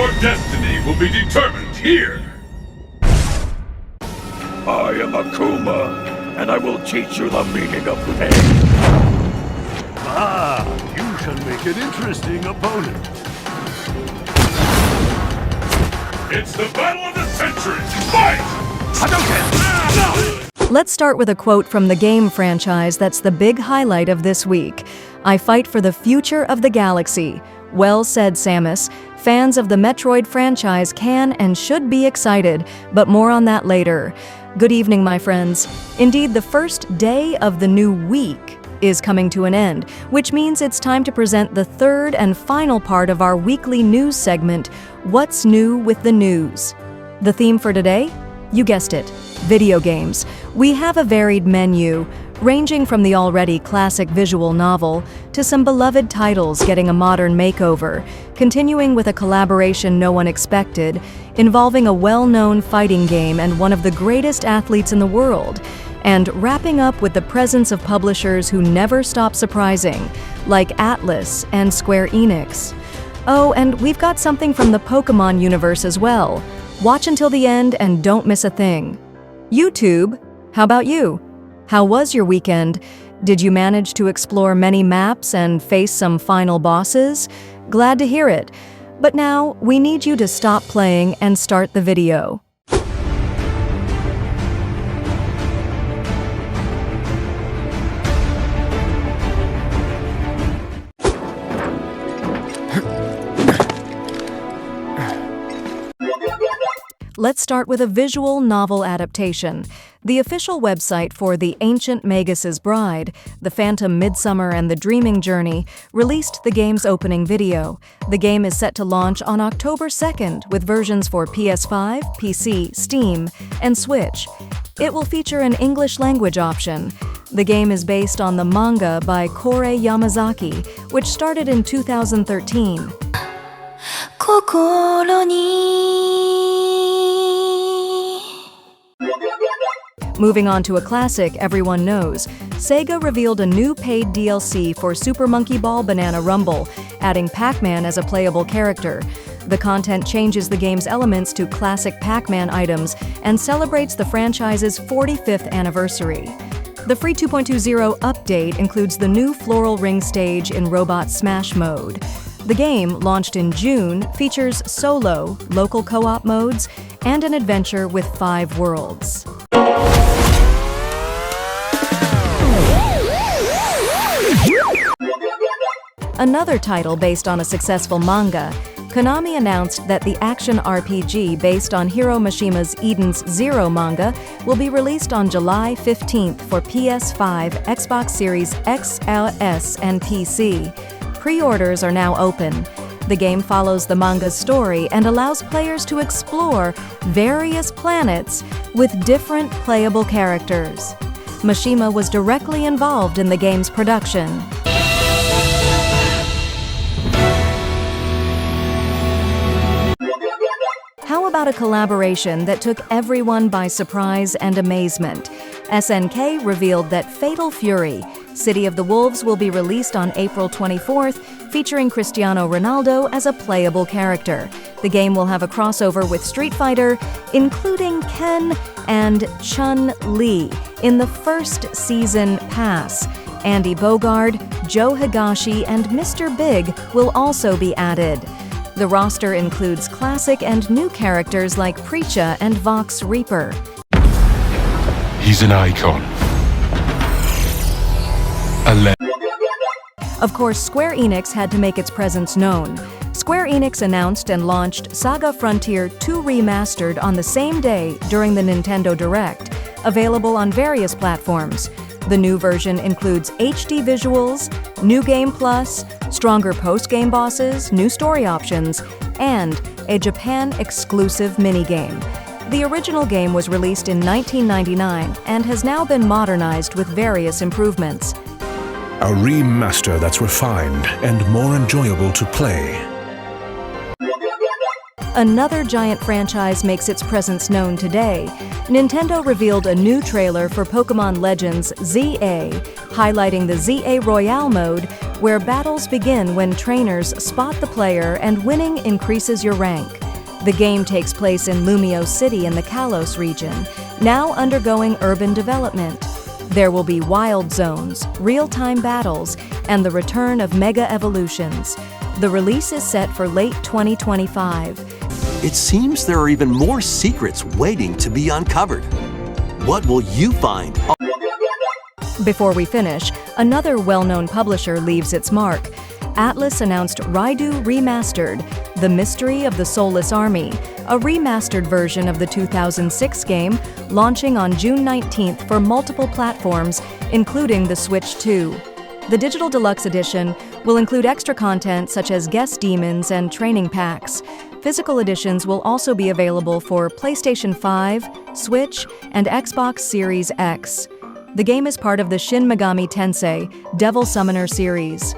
Your destiny will be determined here! I am Akuma, and I will teach you the meaning of pain. Ah, you shall make an interesting opponent. It's the battle of the century! Fight! Hadouken! Let's start with a quote from the game franchise that's the big highlight of this week. "I fight for the future of the galaxy." Well said, Samus. Fans of the Metroid franchise can and should be excited, but more on that later. Good evening, my friends. Indeed, the first day of the new week is coming to an end, which means it's time to present the third and final part of our weekly news segment, What's New with the News? The theme for today? You guessed it, video games. We have a varied menu, ranging from the already classic visual novel to some beloved titles getting a modern makeover, continuing with a collaboration no one expected, involving a well-known fighting game and one of the greatest athletes in the world, and wrapping up with the presence of publishers who never stop surprising, like Atlus and SquareEnix. Oh, and we've got something from the Pokemon universe as well. Watch until the end and don't miss a thing. YouTube, how about you? How was your weekend? Did you manage to explore many maps and face some final bosses? Glad to hear it. But now, we need you to stop playing and start the video. Let's start with a visual novel adaptation. The official website for TheAncientMagusBride, The Phantom Midsummer and the Dreaming Journey, released the game's opening video. The game is set to launch on October 2nd with versions for PS5, PC, Steam, and Switch. It will feature an English language option. The game is based on the manga by Kore Yamazaki, which started in 2013. Moving on to a classic everyone knows, Sega revealed a new paid DLC for SuperMonkeyBallBananaRumble, adding Pac-Man as a playable character. The content changes the game's elements to classic Pac-Man items and celebrates the franchise's 45th anniversary. The free 2.20 update includes the new Floral Ring stage in Robot Smash mode. The game, launched in June, features solo, local co-op modes, and an adventure with 5 worlds. Another title based on a successful manga, Konami announced that the action RPG based on Hiro Mishima's EdensZero manga will be released on July 15th for PS5, Xbox Series XS, and PC. Pre-orders are now open. The game follows the manga's story and allows players to explore various planets with different playable characters. Mishima was directly involved in the game's production. How about a collaboration that took everyone by surprise and amazement? SNK revealed that Fatal Fury, City of the Wolves will be released on April 24th, featuring Cristiano Ronaldo as a playable character. The game will have a crossover with Street Fighter, including Ken and Chun-Li in the first season pass. Andy Bogard, Joe Higashi, and Mr. Big will also be added. The roster includes classic and new characters like Preacha and Vox Reaper. He's an icon. Of course, SquareEnix had to make its presence known. SquareEnix announced and launched Saga Frontier 2 Remastered on the same day during the Nintendo Direct, available on various platforms. The new version includes HD visuals, new game plus, stronger post-game bosses, new story options, and a Japan-exclusive minigame. The original game was released in 1999 and has now been modernized with various improvements. A remaster that's refined and more enjoyable to play. Another giant franchise makes its presence known today. Nintendo revealed a new trailer for PokemonLegendsZA, highlighting the ZA Royale mode, where battles begin when trainers spot the player and winning increases your rank. The game takes place in Lumio City in the Kalos region, now undergoing urban development. There will be wild zones, real-time battles, and the return of mega evolutions. The release is set for late 2025. It seems there are even more secrets waiting to be uncovered. What will you find? Before we finish, another well-known publisher leaves its mark. Atlus announced RaidouRemastered, The Mystery of the Soulless Army, a remastered version of the 2006 game, launching on June 19th for multiple platforms, including the Switch 2. The Digital Deluxe Edition will include extra content such as guest demons and training packs. Physical editions will also be available for PlayStation 5, Switch, and Xbox Series X. The game is part of the Shin Megami Tensei Devil Summoner series.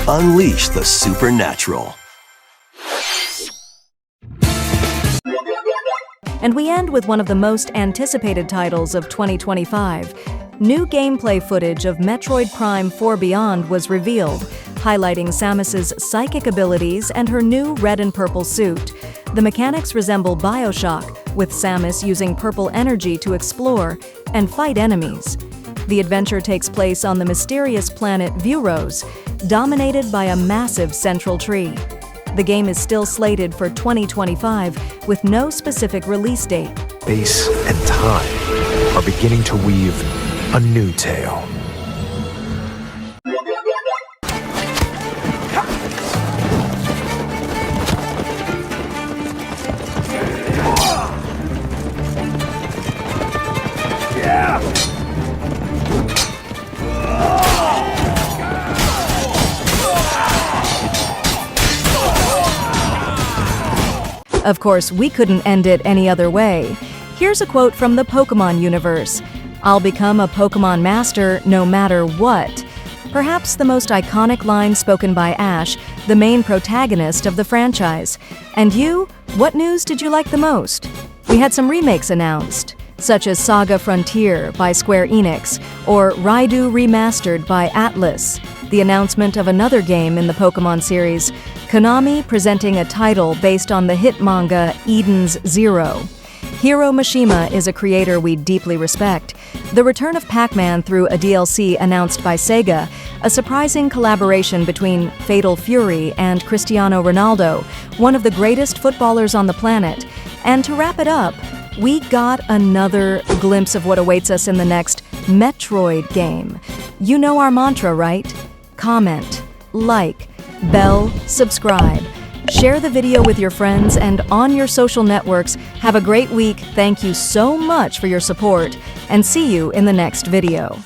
Unleash the supernatural. And we end with one of the most anticipated titles of 2025. New gameplay footage of Metroid Prime 4 Beyond was revealed, highlighting Samus's psychic abilities and her new red and purple suit. The mechanics resemble BioShock, with Samus using purple energy to explore and fight enemies. The adventure takes place on the mysterious planet Vuros, dominated by a massive central tree. The game is still slated for 2025, with no specific release date. Space and time are beginning to weave a new tale. Of course, we couldn't end it any other way. Here's a quote from the Pokemon universe. "I'll become a Pokemon master no matter what." Perhaps the most iconic line spoken by Ash, the main protagonist of the franchise. And you, what news did you like the most? We had some remakes announced, such as Saga Frontier by SquareEnix or RaidouRemastered by Atlus. The announcement of another game in the Pokemon series, Konami presenting a title based on the hit manga EdensZero. Hiro Mishima is a creator we deeply respect. The return of Pac-Man through a DLC announced by Sega, a surprising collaboration between Fatal Fury and Cristiano Ronaldo, one of the greatest footballers on the planet. And to wrap it up, we got another glimpse of what awaits us in the next Metroid game. You know our mantra, right? Comment, like, bell, subscribe. Share the video with your friends and on your social networks. Have a great week. Thank you so much for your support, and see you in the next video.